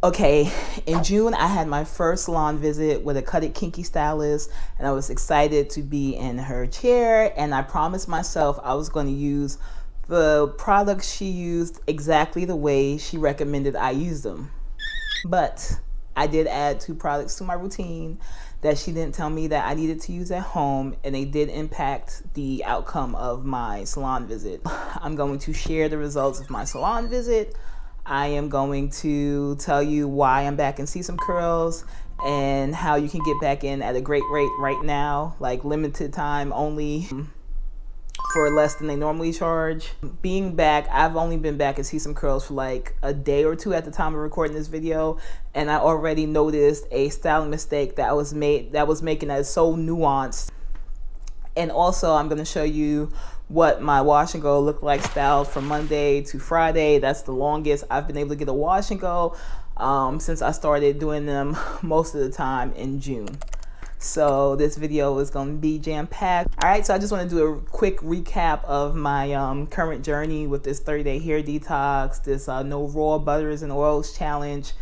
Okay, in June, I had my first salon visit with a Cut It Kinky stylist, and I was excited to be in her chair, and I promised myself I was going to use the products she used exactly the way she recommended I use them. But I did add 2 products to my routine that she didn't tell me that I needed to use at home, and they did impact the outcome of my salon visit. I'm going to share the results of my salon visit. I am going to tell you why I'm back in See Some Curls and how you can get back in at a great rate right now, like limited time only, for less than they normally charge. Being back, I've only been back at See Some Curls for like a day or 2 at the time of recording this video, and I already noticed a styling mistake that was making it so nuanced. And also, I'm going to show you what my wash and go looked like styled from Monday to Friday. That's the longest I've been able to get a wash and go since I started doing them most of the time in June. So this video is going to be jam-packed. All right, so I just want to do a quick recap of my current journey with this 30-day hair detox, this no raw butters and oils challenge,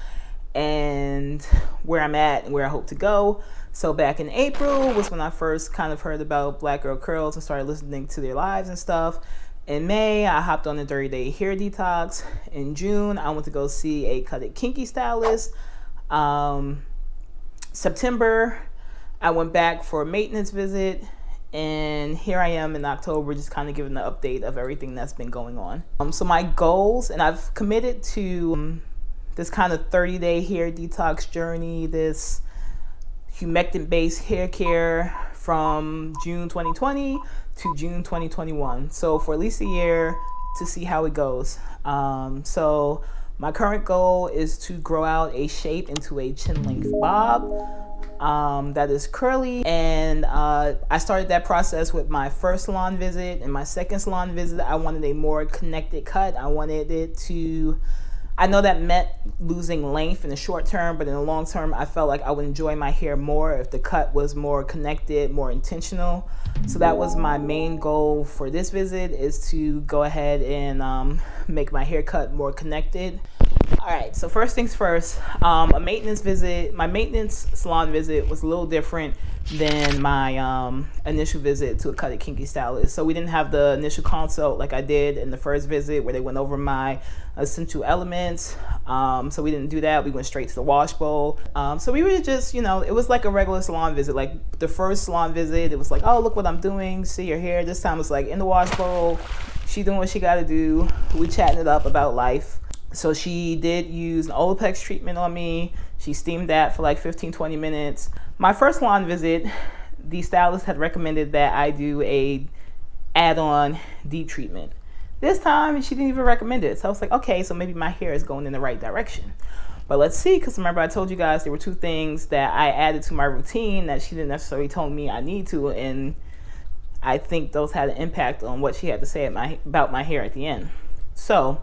and where I'm at and where I hope to go. So back in April was when I first kind of heard about Black Girl Curls and started listening to their lives and stuff. In May, I hopped on the 30-day hair detox. In June, I went to go see a Cut It Kinky stylist. September, I went back for a maintenance visit. And here I am in October, just kind of giving the update of everything that's been going on. So my goals, and I've committed to this kind of 30-day hair detox journey, this humectant-based hair care from June 2020 to June 2021. So for at least a year to see how it goes. So my current goal is to grow out a shape into a chin-length bob that is curly. And I started that process with my first salon visit. And my second salon visit, I wanted a more connected cut. I wanted it to... I know that meant losing length in the short term, but in the long term, I felt like I would enjoy my hair more if the cut was more connected, more intentional. So that was my main goal for this visit, is to go ahead and make my haircut more connected. All right, so first things first, my maintenance salon visit was a little different than my initial visit to a Cut It Kinky stylist. So we didn't have the initial consult like I did in the first visit where they went over my essential elements. So we didn't do that. We went straight to the wash bowl. So we were just, it was like a regular salon visit. Like the first salon visit, it was like, oh, look what I'm doing. See your hair. This time it's like in the wash bowl. She doing what she got to do. We chatting it up about life. So she did use an Olaplex treatment on me. She steamed that for like 15-20 minutes. My first salon visit, the stylist had recommended that I do a add-on deep treatment. This time, she didn't even recommend it. So I was like, okay, so maybe my hair is going in the right direction. But let's see, because remember I told you guys there were 2 things that I added to my routine that she didn't necessarily tell me I need to, and I think those had an impact on what she had to say about my hair at the end. So,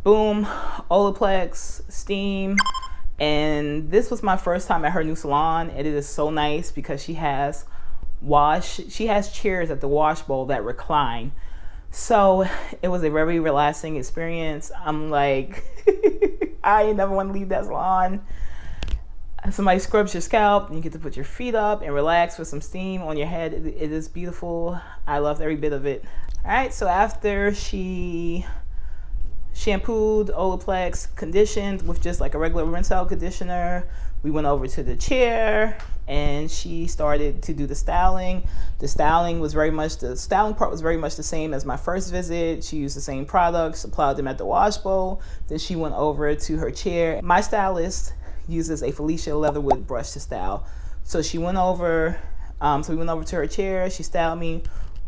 boom, Olaplex, steam, and this was my first time at her new salon. And it is so nice because she has chairs at the wash bowl that recline. So it was a very relaxing experience. I'm like, I never want to leave that salon. Somebody scrubs your scalp, and you get to put your feet up and relax with some steam on your head. It is beautiful. I loved every bit of it. All right, so after she shampooed, Olaplex, conditioned with just like a regular rinse out conditioner, we went over to the chair and she started to do the styling. The styling part was very much the same as my first visit. She used the same products, applied them at the wash bowl. Then she went over to her chair. My stylist uses a Felicia Leatherwood brush to style. So she went over, we went over to her chair. She styled me.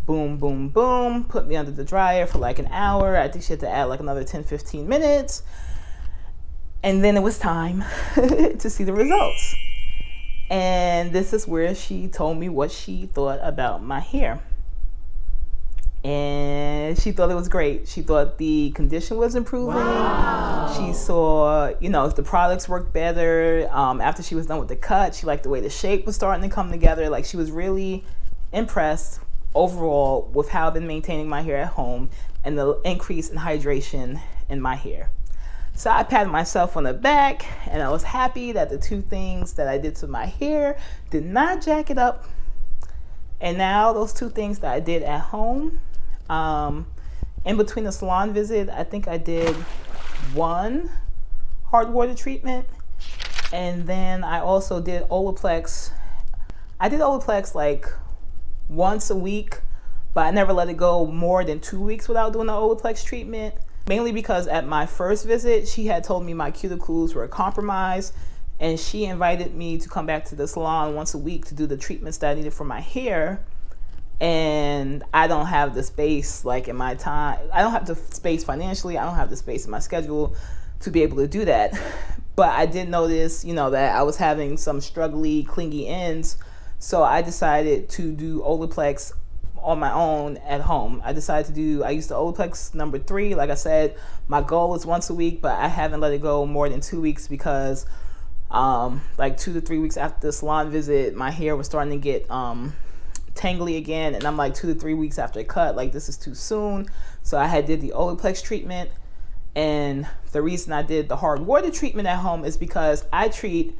Boom, boom, boom, put me under the dryer for like an hour. I think she had to add like another 10-15 minutes. And then it was time to see the results. And this is where she told me what she thought about my hair. And she thought it was great. She thought the condition was improving. Wow. She saw, the products worked better. After she was done with the cut, she liked the way the shape was starting to come together. Like, she was really impressed overall with how I've been maintaining my hair at home and the increase in hydration in my hair. So I patted myself on the back, and I was happy that the 2 things that I did to my hair did not jack it up. And now those 2 things that I did at home, in between the salon visit, I think I did 1 hard water treatment. And then I also did Olaplex. I did Olaplex like once a week, but I never let it go more than 2 weeks without doing the Olaplex treatment. Mainly because at my first visit, she had told me my cuticles were compromised, and she invited me to come back to the salon once a week to do the treatments that I needed for my hair. And I don't have the space, like in my time, I don't have the space financially, I don't have the space in my schedule to be able to do that. But I did notice, that I was having some struggly, clingy ends. So I decided to do Olaplex on my own at home. I used the Olaplex number 3. Like I said, my goal is once a week, but I haven't let it go more than 2 weeks because like 2 to 3 weeks after the salon visit, my hair was starting to get tangly again. And I'm like 2 to 3 weeks after a cut, like this is too soon. So I did the Olaplex treatment. And the reason I did the hard water treatment at home is because I treat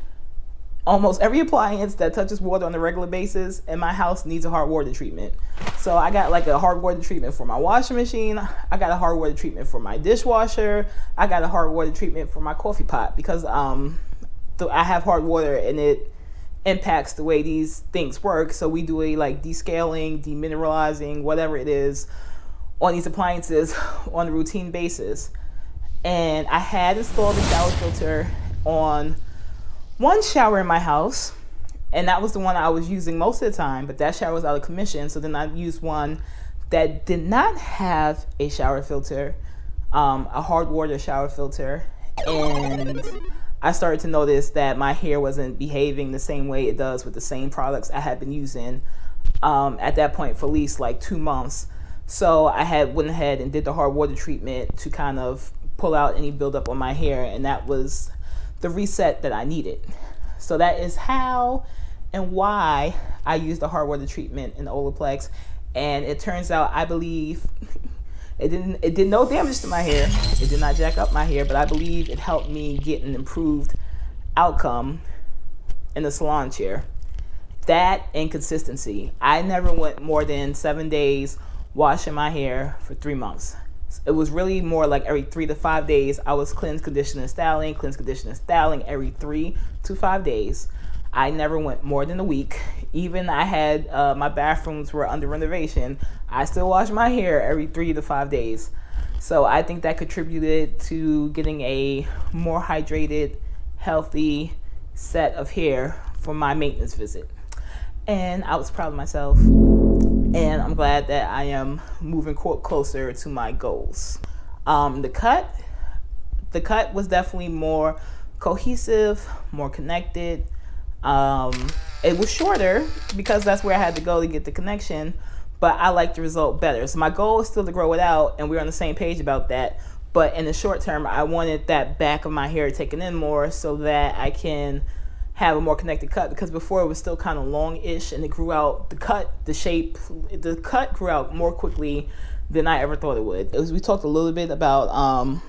almost every appliance that touches water on a regular basis in my house needs a hard water treatment. So I got like a hard water treatment for my washing machine. I got a hard water treatment for my dishwasher. I got a hard water treatment for my coffee pot because I have hard water and it impacts the way these things work. So we do a like descaling, demineralizing, whatever it is on these appliances on a routine basis. And I had installed a shower filter on 1 shower in my house, and that was the one I was using most of the time, but that shower was out of commission. So then I used one that did not have a shower filter, a hard water shower filter, and I started to notice that my hair wasn't behaving the same way it does with the same products I had been using at that point for at least like 2 months. So I went ahead and did the hard water treatment to kind of pull out any buildup on my hair, and that was the reset that I needed. So that is how and why I used the hard water treatment in Olaplex, and it turns out I believe it did no damage to my hair. It did not jack up my hair, but I believe it helped me get an improved outcome in the salon chair. That and consistency. I never went more than 7 days washing my hair for 3 months. It was really more like every 3 to 5 days. I was cleanse, condition, and styling every 3 to 5 days. I never went more than a week. Even I had my bathrooms were under renovation. I still washed my hair every 3 to 5 days. So I think that contributed to getting a more hydrated, healthy set of hair for my maintenance visit. And I was proud of myself. And I'm glad that I am moving closer to my goals. The cut was definitely more cohesive, more connected. It was shorter because that's where I had to go to get the connection, but I like the result better. So my goal is still to grow it out, and we're on the same page about that. But in the short term, I wanted that back of my hair taken in more so that I can have a more connected cut, because before it was still kind of long-ish, and it grew out, the cut grew out more quickly than I ever thought it would. We talked a little bit about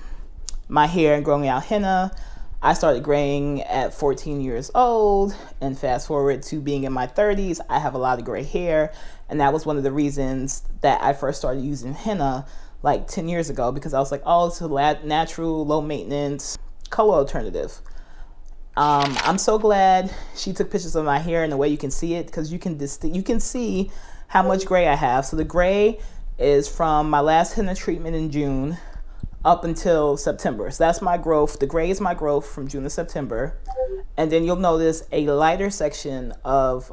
my hair and growing out henna. I started graying at 14 years old, and fast forward to being in my 30s, I have a lot of gray hair, and that was one of the reasons that I first started using henna like 10 years ago, because I was like, oh, it's a natural, low maintenance color alternative. I'm so glad she took pictures of my hair and the way you can see it, because you can see how much gray I have. So the gray is from my last henna treatment in June up until September. So that's my growth. The gray is my growth from June to September. And then you'll notice a lighter section of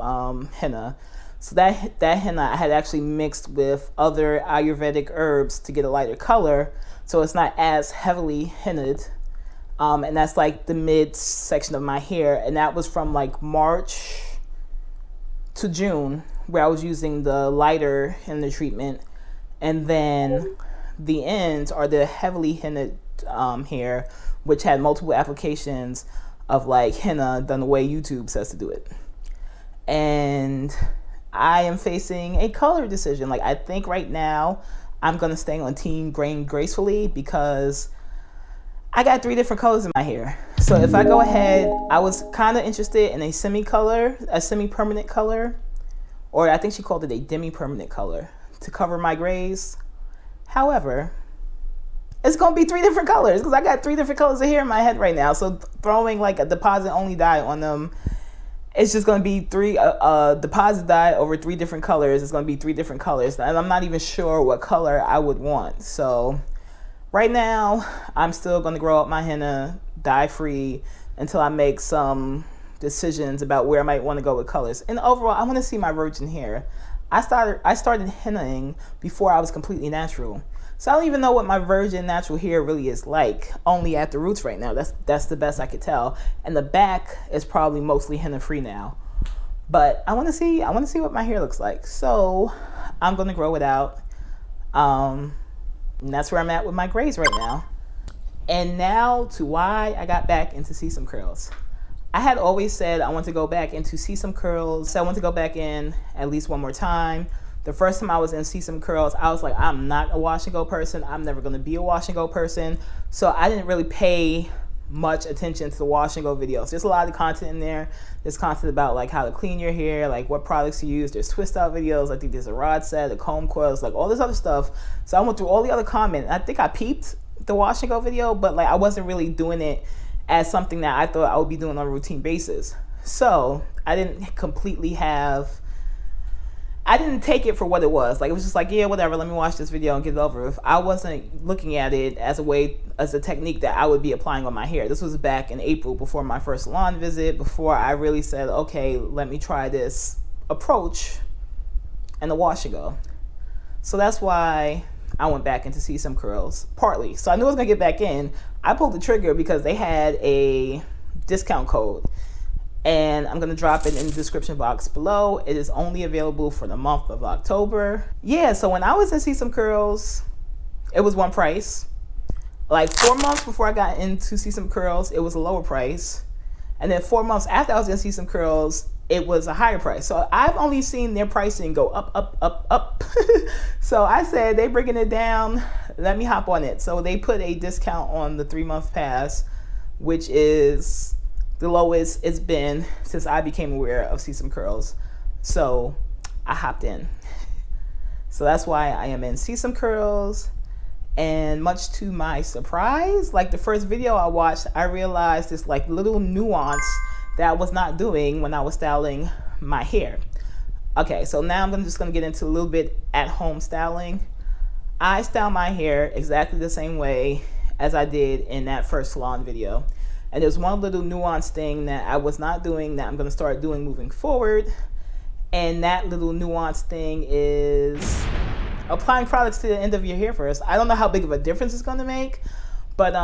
henna. So that henna I had actually mixed with other Ayurvedic herbs to get a lighter color, so it's not as heavily hennaed. And that's like the mid section of my hair, and that was from like March to June, where I was using the lighter henna treatment, and then the ends are the heavily hennaed hair, which had multiple applications of like henna done the way YouTube says to do it. And I am facing a color decision. Like, I think right now I'm gonna stay on team graying gracefully, because I got 3 different colors in my hair. So if I go ahead, I was kind of interested in a semi-permanent color, or I think she called it a demi-permanent color to cover my grays. However, it's going to be 3 different colors because I got 3 different colors of hair in my head right now. So throwing like a deposit only dye on them, it's just going to be 3 deposit dye over 3 different colors. It's going to be 3 different colors. And I'm not even sure what color I would want. So right now, I'm still going to grow up my henna dye-free until I make some decisions about where I might want to go with colors. And overall, I want to see my virgin hair. I started hennaing before I was completely natural. So I don't even know what my virgin natural hair really is like, only at the roots right now. That's the best I could tell. And the back is probably mostly henna-free now. But I want to see what my hair looks like. So I'm going to grow it out. And that's where I'm at with my grays right now. And now to why I got back into Sesame curls. I had always said I want to go back into Sesame curls. So I want to go back in at least one more time. The first time I was in Sesame curls, I was like, I'm not a wash and go person. I'm never going to be a wash and go person. So I didn't really pay much attention to the wash and go videos. There's a lot of content in there. There's content about like how to clean your hair, like what products to use. There's twist out videos. I think there's a rod set, a comb coils, like all this other stuff. So I went through all the other comments. I think I peeped the wash and go video, but like I wasn't really doing it as something that I thought I would be doing on a routine basis. So I didn't take it for what it was. Like it was just like, yeah, whatever, let me watch this video and get it over with. I wasn't looking at it as a technique that I would be applying on my hair. This was back in April before my first salon visit, before I really said, okay, let me try this approach and the wash and go. So that's why I went back into Sesame curls, partly. So I knew I was gonna get back in. I pulled the trigger because they had a discount code. And I'm going to drop it in the description box below. It is only available for the month of October. Yeah, so when I was in Sesame curls, it was one price. Like 4 months before I got into Sesame curls, it was a lower price. And then 4 months after I was in Sesame curls, it was a higher price. So I've only seen their pricing go up, up, up, up. So I said, they bringing it down. Let me hop on it. So they put a discount on the 3-month pass, which is the lowest it's been since I became aware of Sesame curls. So I hopped in. So that's why I am in Sesame curls. And much to my surprise, like the first video I watched, I realized this like little nuance that I was not doing when I was styling my hair. Okay, so now I'm just gonna get into a little bit at home styling. I style my hair exactly the same way as I did in that first salon video. And there's one little nuance thing that I was not doing that I'm going to start doing moving forward. And that little nuance thing is applying products to the end of your hair first. I don't know how big of a difference it's going to make, but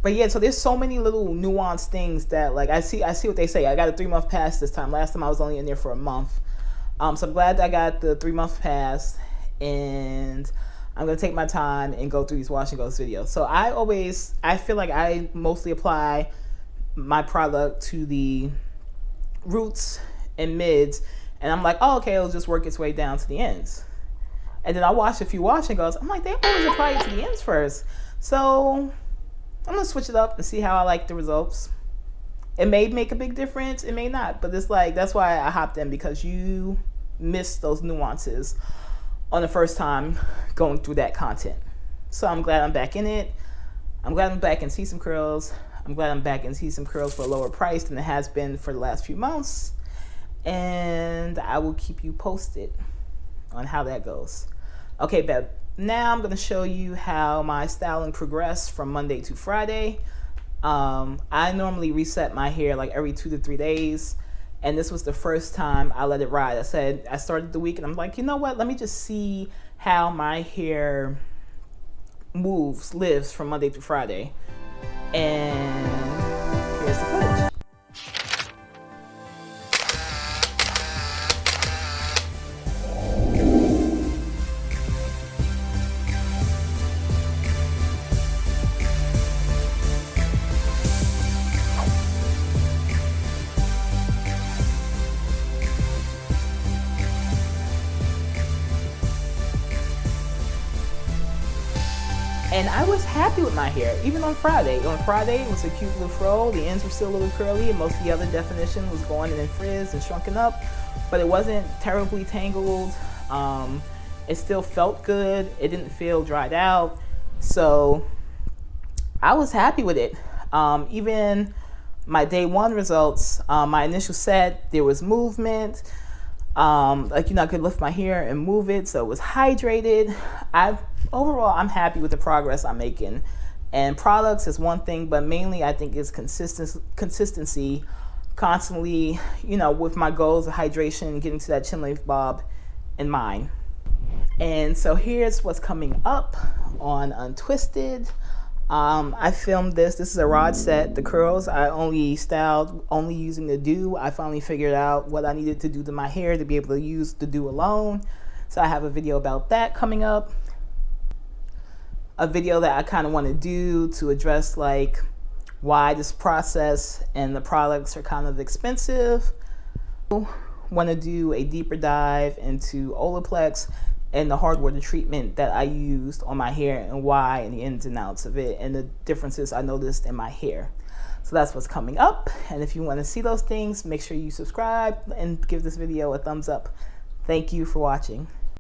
yeah, so there's so many little nuanced things that like I see what they say. I got a 3-month pass this time. Last time I was only in there for a month. So I'm glad I got the 3-month pass, and I'm going to take my time and go through these wash and goes videos. So I feel like I mostly apply my product to the roots and mids, and I'm like, oh, okay, it'll just work its way down to the ends. And then I watch a few wash and goes. I'm like, they always apply it to the ends first. So I'm going to switch it up and see how I like the results. It may make a big difference. It may not. But it's like, that's why I hopped in, because you miss those nuances on the first time going through that content. So I'm glad I'm back in it. I'm glad I'm back in Sesame curls. I'm glad I'm back in Sesame curls for a lower price than it has been for the last few months. And I will keep you posted on how that goes. Okay, babe. Now I'm going to show you how my styling progressed from Monday to Friday. I normally reset my hair like every 2 to 3 days. And this was the first time I let it ride. I started the week and I'm like, you know what? Let me just see how my hair lives from Monday to Friday. And here's the footage. And I was happy with my hair, even on Friday. On Friday, it was a cute little fro. The ends were still a little curly, and most of the other definition was going in and frizzed and shrunken up. But it wasn't terribly tangled. It still felt good. It didn't feel dried out. So I was happy with it. Even my day one results, my initial set, there was movement. Like, I could lift my hair and move it, so it was hydrated. Overall, I'm happy with the progress I'm making. And products is one thing, but mainly I think it's consistency, constantly, with my goals of hydration, getting to that chin length bob in mind. And so here's what's coming up on Untwisted. I filmed this. This is a rod set. The curls I only styled only using the do. I finally figured out what I needed to do to my hair to be able to use the do alone. So I have a video about that coming up. A video that I kind of want to do to address like why this process and the products are kind of expensive. Want to do a deeper dive into Olaplex and the hard water treatment that I used on my hair and why and the ins and outs of it and the differences I noticed in my hair. So that's what's coming up. And if you want to see those things, make sure you subscribe and give this video a thumbs up. Thank you for watching.